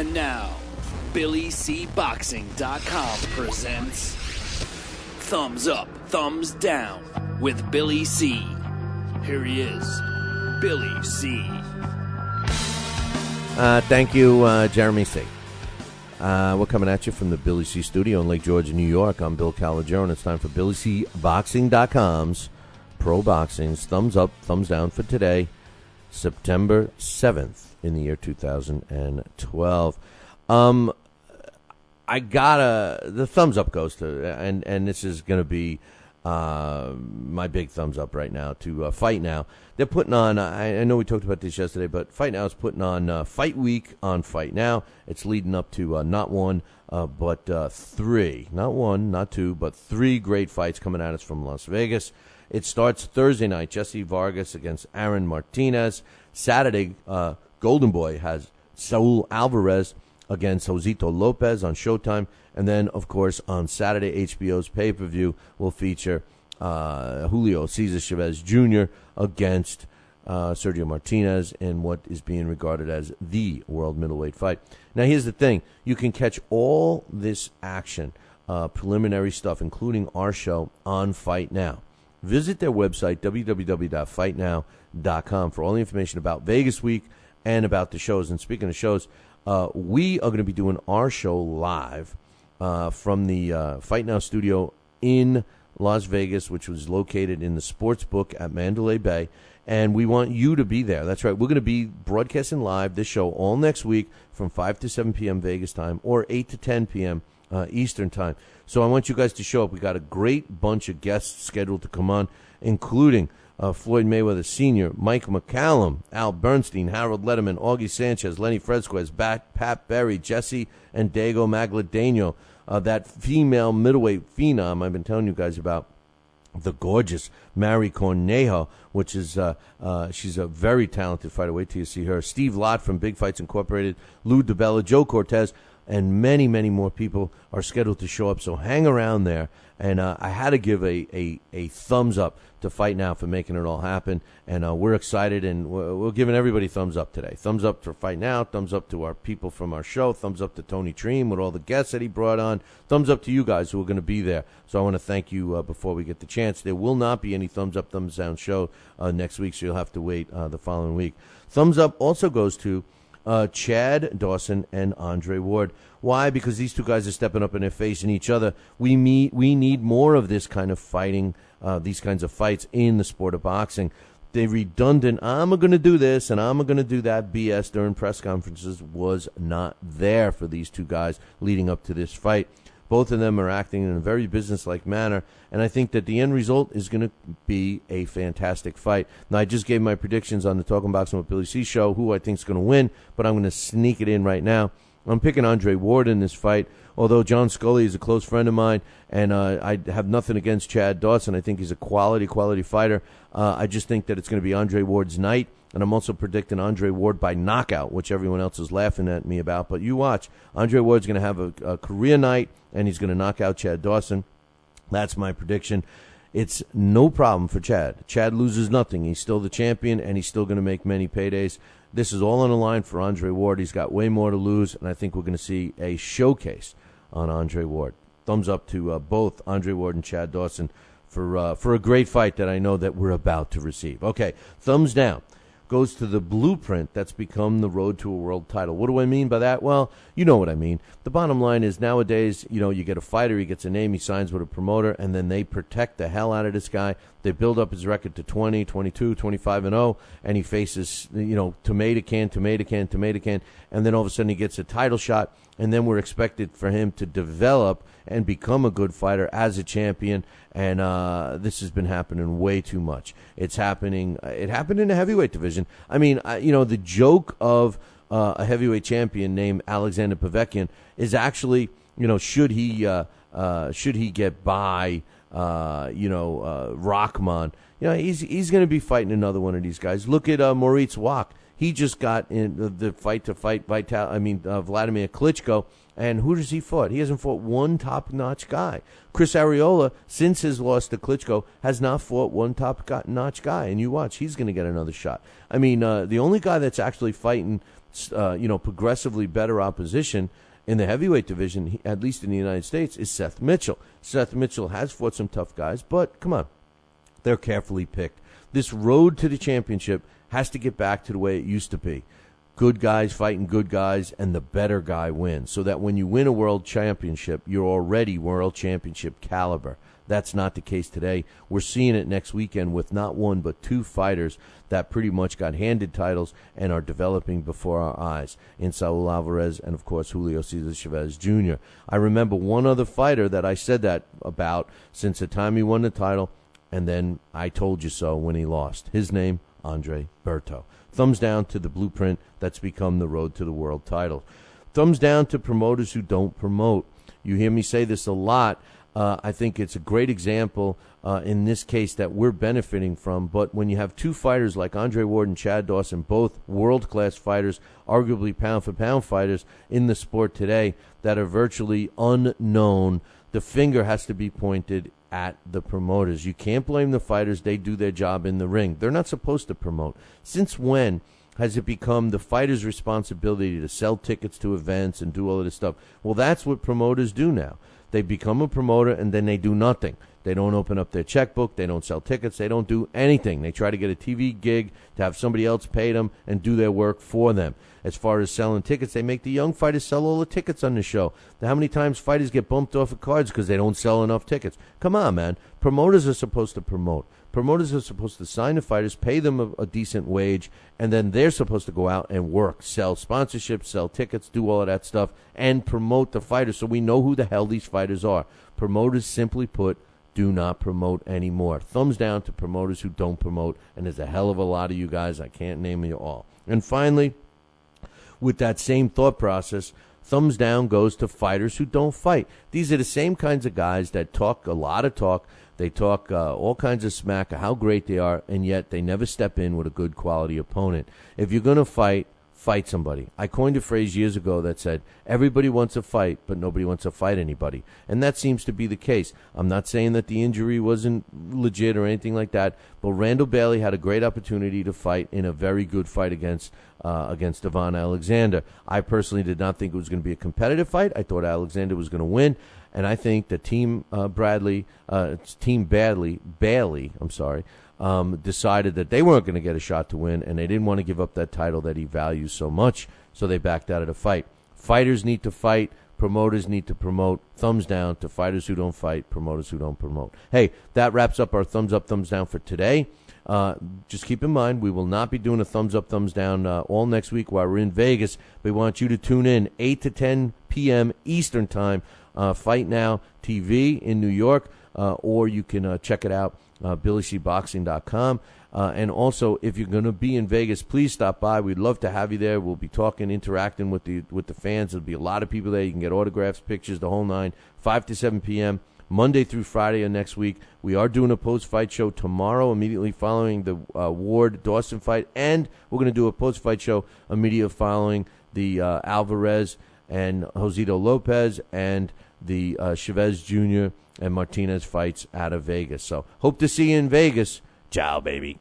And now, BillyCBoxing.com presents Thumbs Up, Thumbs Down with Billy C. Here he is, Billy C. Thank you, Jeremy C. We're coming at you from the Billy C studio in Lake George, New York. I'm Bill Calogero, and it's time for BillyCBoxing.com's Pro Boxing's Thumbs Up, Thumbs Down for today, September 7th in the year 2012. The thumbs up goes to, and this is going to be my big thumbs up right now to Fight Now. They're putting on, I know we talked about this yesterday, but Fight Now is putting on Fight Week on Fight Now. It's leading up to not one, but three. Not one, not two, but three great fights coming at us from Las Vegas. It starts Thursday night, Jesse Vargas against Aaron Martinez. Saturday, Golden Boy has Saul Alvarez against Josito Lopez on Showtime. And then, of course, on Saturday, HBO's pay-per-view will feature Julio Cesar Chavez Jr. against Sergio Martinez in what is being regarded as the world middleweight fight. Now, here's the thing. You can catch all this action, preliminary stuff, including our show, on Fight Now. Visit their website, www.fightnow.com, for all the information about Vegas Week and about the shows. And speaking of shows, we are going to be doing our show live from the Fight Now studio in Las Vegas, which was located in the sports book at Mandalay Bay. And we want you to be there. That's right. We're going to be broadcasting live this show all next week from 5 to 7 p.m. Vegas time or 8 to 10 p.m. Eastern time. So I want you guys to show up. We got a great bunch of guests scheduled to come on, including Floyd Mayweather Sr., Mike McCallum, Al Bernstein, Harold Letterman, Augie Sanchez, Lenny Fresquez, Pat Berry, Jesse and Diego Magladeno, that female middleweight phenom I've been telling you guys about, the gorgeous Mary Cornejo, which is she's a very talented fighter. Wait till you see her. Steve Lott from Big Fights Incorporated, Lou DiBella, Joe Cortez, and many, many more people are scheduled to show up. So hang around there. And I had to give a thumbs up to Fight Now for making it all happen. And we're excited, and we're giving everybody thumbs up today. Thumbs up for Fight Now. Thumbs up to our people from our show. Thumbs up to Tony Treem with all the guests that he brought on. Thumbs up to you guys who are going to be there. So I want to thank you before we get the chance. There will not be any thumbs up, thumbs down show next week, so you'll have to wait the following week. Thumbs up also goes to Chad Dawson and Andre Ward. Why? Because these two guys are stepping up and they're facing each other. We need more of this kind of fighting, these kinds of fights in the sport of boxing. The redundant, I'm going to do this and I'm going to do that BS during press conferences was not there for these two guys leading up to this fight. Both of them are acting in a very businesslike manner, and I think that the end result is going to be a fantastic fight. Now, I just gave my predictions on the Talking Boxing with Billy C show, who I think is going to win, but I'm going to sneak it in right now. I'm picking Andre Ward in this fight, although John Scully is a close friend of mine, and I have nothing against Chad Dawson. I think he's a quality fighter. I just think that it's going to be Andre Ward's night. And I'm also predicting Andre Ward by knockout, which everyone else is laughing at me about. But you watch. Andre Ward's going to have a career night, and he's going to knock out Chad Dawson. That's my prediction. It's no problem for Chad. Chad loses nothing. He's still the champion, and he's still going to make many paydays. This is all on the line for Andre Ward. He's got way more to lose, and I think we're going to see a showcase on Andre Ward. Thumbs up to both Andre Ward and Chad Dawson for a great fight that I know that we're about to receive. Okay, thumbs down goes to the blueprint that's become the road to a world title. What do I mean by that? Well, you know what I mean. The bottom line is nowadays, you get a fighter, he gets a name, he signs with a promoter, and then they protect the hell out of this guy. They build up his record to 20, 22, 25-0, and he faces, tomato can, and then all of a sudden he gets a title shot, and then we're expected for him to develop and become a good fighter as a champion, and this has been happening way too much. It happened in the heavyweight division. I mean, the joke of a heavyweight champion named Alexander Povetkin is actually, should he get by, Rockman? He's going to be fighting another one of these guys. Look at Moritz Wach. He just got in the fight to fight Vladimir Klitschko. And who does he fought? He hasn't fought one top-notch guy. Chris Arreola, since his loss to Klitschko, has not fought one top-notch guy. And you watch, he's going to get another shot. I mean, the only guy that's actually fighting, progressively better opposition in the heavyweight division, at least in the United States, is Seth Mitchell. Seth Mitchell has fought some tough guys, but come on, they're carefully picked. This road to the championship has to get back to the way it used to be. Good guys fighting good guys, and the better guy wins. So that when you win a world championship, you're already world championship caliber. That's not the case today. We're seeing it next weekend with not one but two fighters that pretty much got handed titles and are developing before our eyes in Saul Alvarez and, of course, Julio Cesar Chavez Jr. I remember one other fighter that I said that about since the time he won the title, and then I told you so when he lost. His name, Andre Berto. Thumbs down to the blueprint that's become the road to the world title. Thumbs down to promoters who don't promote. You hear me say this a lot. I think it's a great example in this case that we're benefiting from. But when you have two fighters like Andre Ward and Chad Dawson, both world-class fighters, arguably pound-for-pound fighters in the sport today that are virtually unknown, the finger has to be pointed at the promoters. You can't blame the fighters. They do their job in the ring. They're not supposed to promote. Since when has it become the fighter's responsibility to sell tickets to events and do all of this stuff? Well, that's what promoters do now. They become a promoter, and then they do nothing. They don't open up their checkbook. They don't sell tickets. They don't do anything. They try to get a TV gig to have somebody else pay them and do their work for them. As far as selling tickets, they make the young fighters sell all the tickets on the show. How many times fighters get bumped off of cards because they don't sell enough tickets? Come on, man. Promoters are supposed to promote. Promoters are supposed to sign the fighters, pay them a decent wage, and then they're supposed to go out and work, sell sponsorships, sell tickets, do all of that stuff, and promote the fighters so we know who the hell these fighters are. Promoters, simply put, do not promote anymore. Thumbs down to promoters who don't promote, and there's a hell of a lot of you guys. I can't name you all. And finally, with that same thought process, thumbs down goes to fighters who don't fight. These are the same kinds of guys that talk a lot of talk. They talk all kinds of smack of how great they are, and yet they never step in with a good quality opponent. If you're going to fight somebody. I coined a phrase years ago that said, everybody wants a fight, but nobody wants to fight anybody. And that seems to be the case. I'm not saying that the injury wasn't legit or anything like that, but Randall Bailey had a great opportunity to fight in a very good fight against Devon Alexander. I personally did not think it was going to be a competitive fight. I thought Alexander was going to win. And I think the Team Bailey, decided that they weren't going to get a shot to win, and they didn't want to give up that title that he values so much, so they backed out of the fight. Fighters need to fight. Promoters need to promote. Thumbs down to fighters who don't fight, promoters who don't promote. Hey, that wraps up our thumbs up, thumbs down for today. Just keep in mind, we will not be doing a thumbs up, thumbs down all next week while we're in Vegas. We want you to tune in 8 to 10 p.m. Eastern Time, Fight Now TV in New York, or you can check it out, BillyCBoxing.com. And also, if you're going to be in Vegas, please stop by. We'd love to have you there. We'll be talking, interacting with the fans. There'll be a lot of people there. You can get autographs, pictures, the whole nine, 5 to 7 p.m., Monday through Friday of next week. We are doing a post-fight show tomorrow, immediately following the Ward-Dawson fight, and we're going to do a post-fight show immediately following the Alvarez and Josito Lopez and the Chavez Jr. and Martinez fights out of Vegas. So hope to see you in Vegas. Ciao, baby.